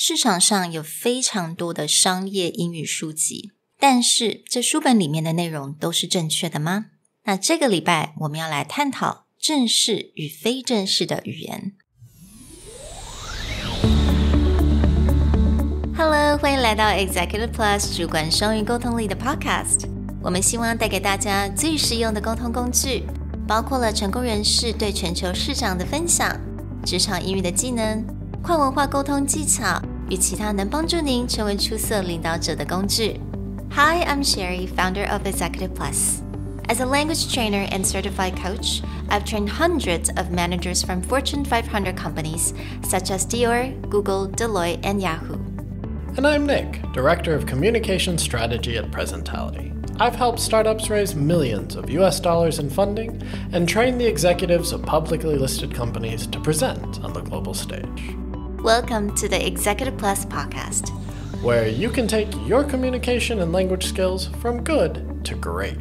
市场上有非常多的商业英语书籍，但是这书本里面的内容都是正确的吗？那这个礼拜我们要来探讨正式与非正式的语言。Hello， 欢迎来到 Executive Plus 主管双语沟通力的 podcast。我们希望带给大家最实用的沟通工具，包括了成功人士对全球市场的分享、职场英语的技能、跨文化沟通技巧与其他能帮助您成为出色领导者的工具。Hi, I'm Sherry, founder of Executive Plus. As a language trainer and certified coach, I've trained hundreds of managers from Fortune 500 companies such as Dior, Google, Deloitte, and Yahoo.And I'm Nick, Director of Communication Strategy at Presentality. I've helped startups raise millions of US dollars in funding and train the executives of publicly listed companies to present on the global stage. Welcome to the Executive Plus podcast, where you can take your communication and language skills from good to great.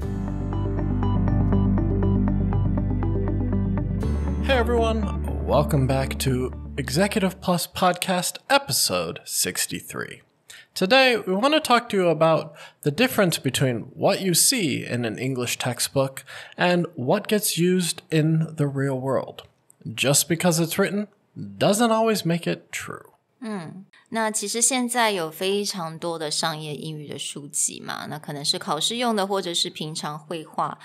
Hey everyone, welcome back to Executive Plus Podcast Episode 63. Today, we want to talk to you about the difference between what you see in an English textbook and what gets used in the real world. Just because it's written doesn't always make it true. 那其实现在有非常多的商业英语的书籍嘛，那可能是考试用的或者是平常绘画，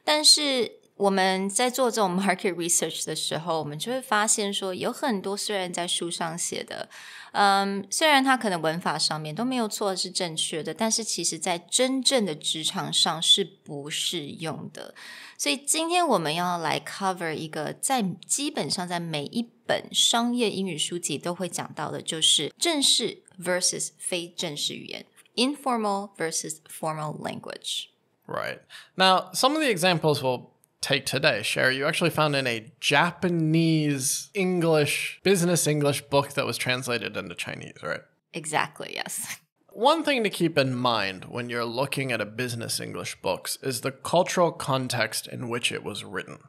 但是我们在做这种 market research 的时候，我们就会发现说有很多虽然在书上写的虽然它可能文法上面都没有错是正确的，但是其实在真正的职场上是不适用的。所以今天我们要来 cover 一个基本上在每一本商业英语书籍都会讲到的，就是正式 versus 非正式语言 informal versus formal language. Right. Now, some of the examples we'll take today, Sherry, you actually found in a Japanese business English book that was translated into Chinese, right? Exactly, yes. One thing to keep in mind when you're looking at a business English books is the cultural context in which it was written.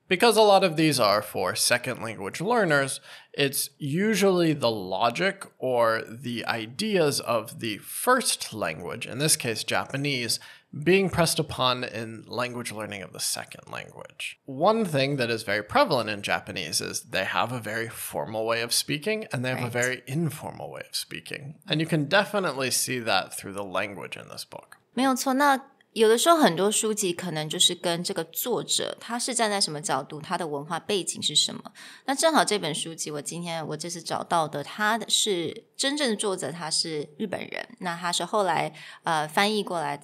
Because a lot of these are for second language learners, it's usually the logic or the ideas of the first language, in this case Japanese, being pressed upon in language learning of the second language. One thing that is very prevalent in Japanese is they have a very formal way of speaking and they have a very informal way of speaking. And you can definitely see that through the language in this book. 没有错，那有的时候很多书籍可能就是跟这个作者他是站在什么角度，他的文化背景是什么。那正好这本书籍我这次找到的，他是真正的作者，他是日本人，那他是后来翻译过来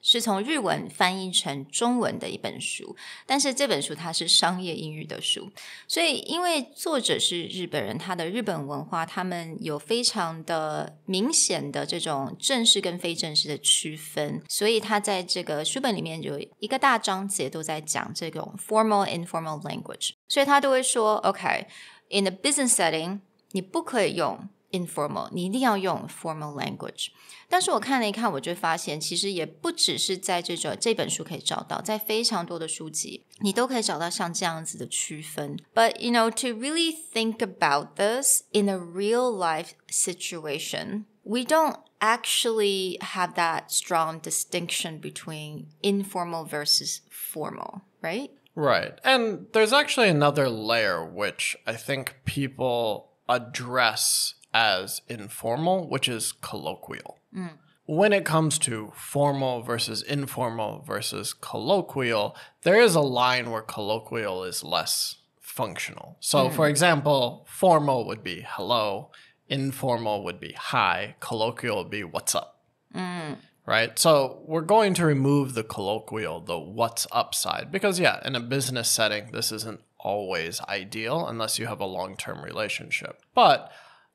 是从日文翻译成中文的一本书，但是这本书它是商业英语的书，所以因为作者是日本人，他的日本文化他们有非常的明显的这种正式跟非正式的区分，所以他在这个书本里面有一个大章节都在讲这种 formal informal language， 所以他都会说 OK in a business setting 你不可以用informal， 你一定要用 formal language。 但是我看了一看，我就发现其实也不只是在这本书可以找到，在非常多的书籍你都可以找到像这样子的区分。 But you know, to really think about this in a real life situation, we don't actually have that strong distinction between informal versus formal, right? Right. And there's actually another layer which I think people address as informal, which is colloquial. When it comes to formal versus informal versus colloquial, there is a line where colloquial is less functional. So, for example, formal would be hello, informal would be hi, colloquial would be what's up. Right? So we're going to remove the colloquial, the what's up side, because yeah, in a business setting, this isn't always ideal unless you have a long-term relationship. But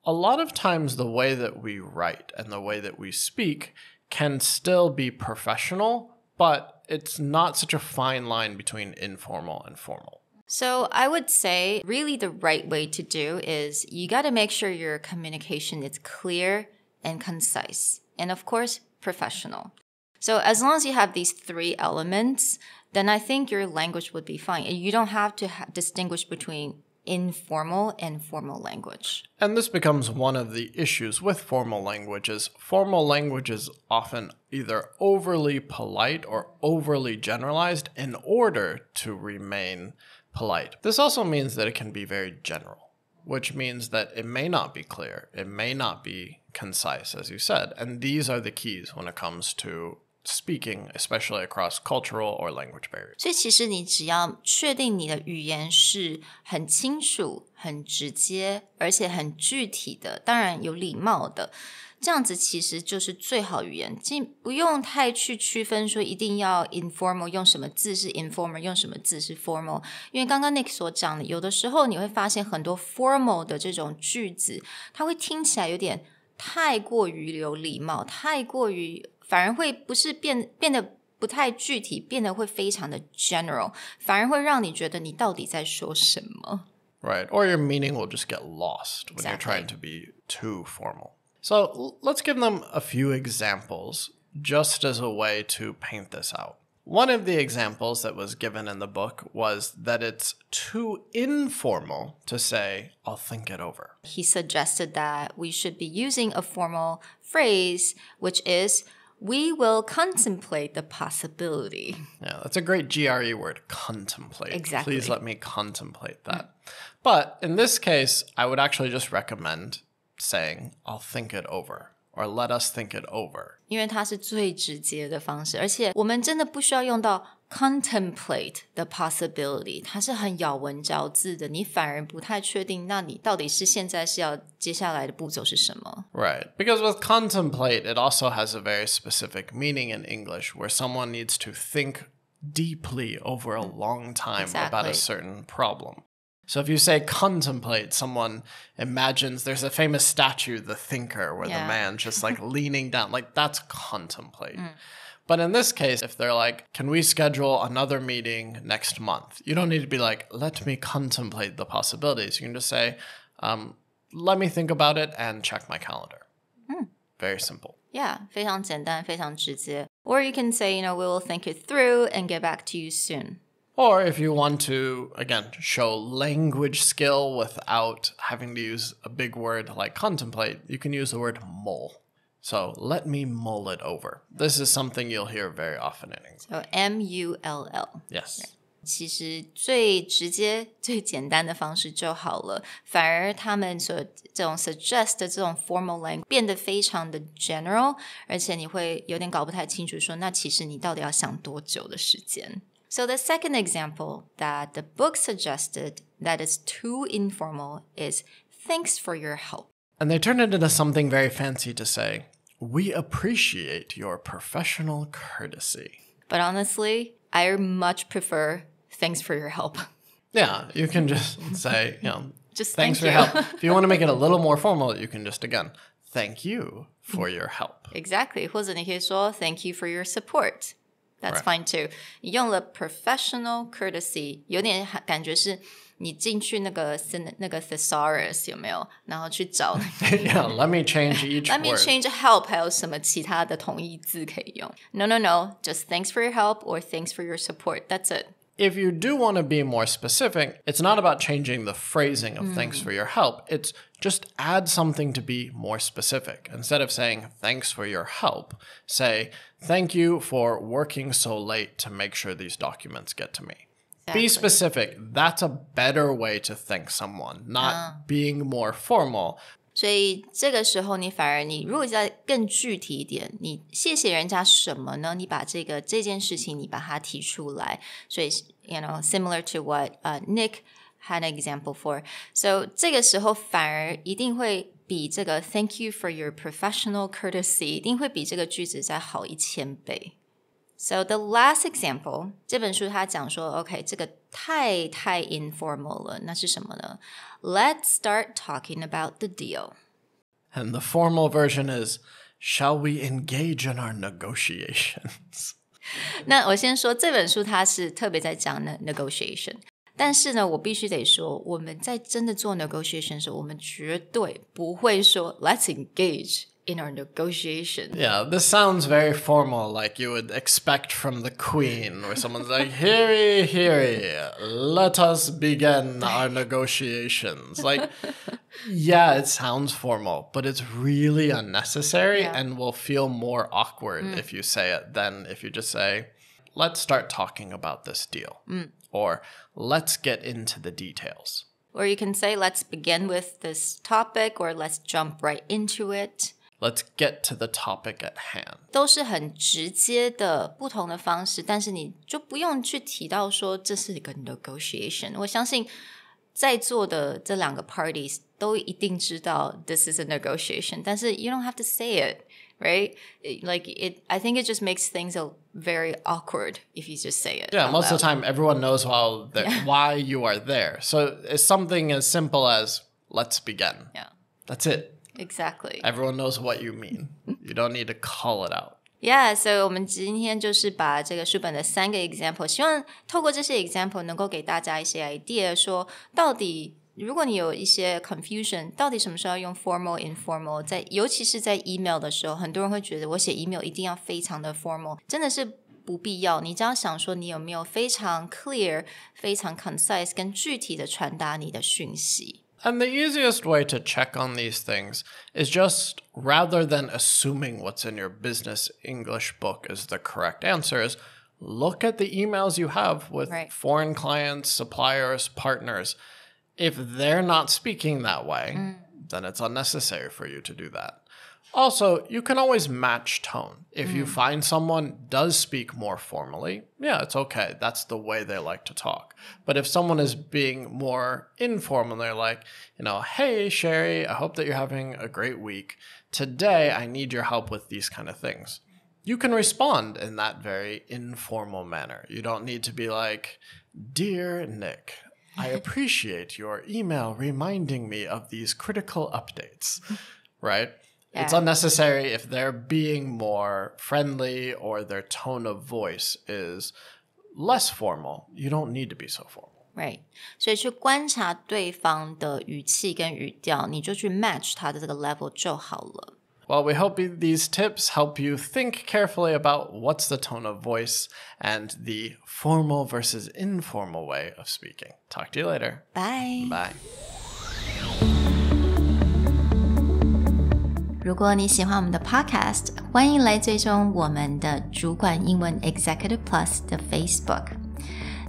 a lot of times the way that we write and the way that we speak can still be professional, but it's not such a fine line between informal and formal. So I would say really the right way to do is you got to make sure your communication is clear and concise. And of course, professional. So as long as you have these three elements, then I think your language would be fine. And you don't have to distinguish between informal and formal language. And this becomes one of the issues with formal language is formal language is often either overly polite or overly generalized in order to remain polite. This also means that it can be very general, which means that it may not be clear, it may not be concise, as you said. And these are the keys when it comes to speaking, especially across cultural or language barriers. 所以其实你只要确定你的语言是很清楚、很直接，而且很具体的，当然有礼貌的，这样子其实就是最好语言，不用太去区分说一定要 informal 用什么字是 informal 用什么字是 formal， 因为刚刚 Nick 所讲的，有的时候你会发现很多 formal 的这种句子，它会听起来有点太过于有礼貌，太过于反而会不是变得不太具体，变得会非常的 general， 反而会让你觉得你到底在说什么。Right, or your meaning will just get lost when you're trying to be too formal. So let's give them a few examples just as a way to paint this out. One of the examples that was given in the book was that it's too informal to say, I'll think it over. He suggested that we should be using a formal phrase, which is, we will contemplate the possibility. Yeah, that's a great GRE word, contemplate. Exactly. Please let me contemplate that. But in this case, I would actually just recommend saying, I'll think it over, or let us think it over. 因为它是最直接的方式，而且我们真的不需要用到 contemplate the possibility， 它是很咬文嚼字的，你反而不太确定，那你到底是现在是要接下来的步骤是什么？ Right, because with contemplate, it also has a very specific meaning in English where someone needs to think deeply over a long time about a certain problem. So if you say contemplate, someone imagines there's a famous statue, the thinker, where the man just like leaning down, like that's contemplate. But in this case, if they're like, can we schedule another meeting next month? You don't need to be like, let me contemplate the possibilities. You can just say, let me think about it and check my calendar. Very simple. Yeah, 非常简单，非常直接。Or you can say, we will think it through and get back to you soon. Or if you want to, again, show language skill without having to use a big word like contemplate, you can use the word mull. So let me mull it over. This is something you'll hear very often in English. So M-U-L-L. Yes. 其实最直接、最简单的方式就好了，反而他们所这种 suggest 的这种 formal language 变得非常的 general， 而且你会有点搞不太清楚说，那其实你到底要想多久的时间。So the second example that the book suggested that is too informal is thanks for your help. And they turn it into something very fancy to say, we appreciate your professional courtesy. But honestly, I much prefer thanks for your help. Yeah, you can just say, just thanks for your help. If you want to make it a little more formal, you can just, again, thank you for your help. Exactly. 或者你可以说 thank you for your support. That's fine too. 你用了 professional courtesy, 有点感觉是你进去那个 thesaurus 有没有？然后去找Yeah, let me change each Let word. me change help 还有什么其他的同义字可以用 No, just thanks for your help or thanks for your support. That's it. If you do want to be more specific, it's not about changing the phrasing of thanks for your help. It's just add something to be more specific. Instead of saying thanks for your help, say thank you for working so late to make sure these documents get to me. Exactly. Be specific. That's a better way to thank someone, not being more formal. 所以这个时候你反而你如果再更具体一点，你谢谢人家什么呢？你把这件事情你把它提出来。所以similar to what Nick had an example for. So 这个时候反而一定会比这个 Thank you for your professional courtesy 一定会比这个句子再好1000倍。So the last example, 这本书他讲说 OK, 这个太 informal 了，那是什么呢？ Let's start talking about the deal. And the formal version is, shall we engage in our negotiations? 那我先说这本书它是特别在讲 negotiation， 但是呢我必须得说我们在真的做 negotiation 的时候，我们绝对不会说 Let's engage in our negotiation. Yeah, this sounds very formal, like you would expect from the queen, where someone's like, Hear, let us begin our negotiations. Like, yeah, it sounds formal, but it's really unnecessary and will feel more awkward if you say it than if you just say, let's start talking about this deal. Or let's get into the details. Or you can say, let's begin with this topic, or let's jump right into it. Let's get to the topic at hand. 都是很直接的不同的方式，但是你就不用去提到说这是一个 negotiation。我相信在座的这两个 parties 都一定知道 this is a negotiation， 但是 you don't have to say it, right? Like I think it just makes things very awkward if you just say it. Yeah, most of the time everyone knows why you are there. So it's something as simple as let's begin. Yeah. That's it. Exactly. Everyone knows what you mean. You don't need to call it out. Yeah, so 我们今天就是把这个书本的3个 example， 希望透过这些 example 能够给大家一些 idea， 说到底如果你有一些 confusion， 到底什么时候要用 formal informal， 尤其是在 email 的时候，很多人会觉得我写 email 一定要非常的 formal， 真的是不必要，你只要想说你有没有非常 clear 非常 concise 跟具体的传达你的讯息。And the easiest way to check on these things is just, rather than assuming what's in your business English book is the correct answer, is look at the emails you have with foreign clients, suppliers, partners. If they're not speaking that way, then it's unnecessary for you to do that. Also, you can always match tone. If you find someone does speak more formally, yeah, it's okay. That's the way they like to talk. But if someone is being more informal, they're like, hey, Sherry, I hope that you're having a great week. Today, I need your help with these kind of things. You can respond in that very informal manner. You don't need to be like, Dear Nick, I appreciate your email reminding me of these critical updates, right? Yeah. It's unnecessary if they're being more friendly or their tone of voice is less formal. You don't need to be so formal. Right. 所以去观察对方的语气跟语调，你就去 match 他的这个 level 就好了。Well, we hope these tips help you think carefully about what's the tone of voice and the formal versus informal way of speaking. Talk to you later. Bye. Bye. 如果你喜欢我们的 podcast， 欢迎来追踪我们的主管英文 Executive Plus 的 Facebook。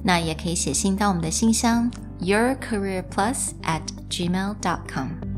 那也可以写信到我们的信箱 yourcareerplus@gmail.com。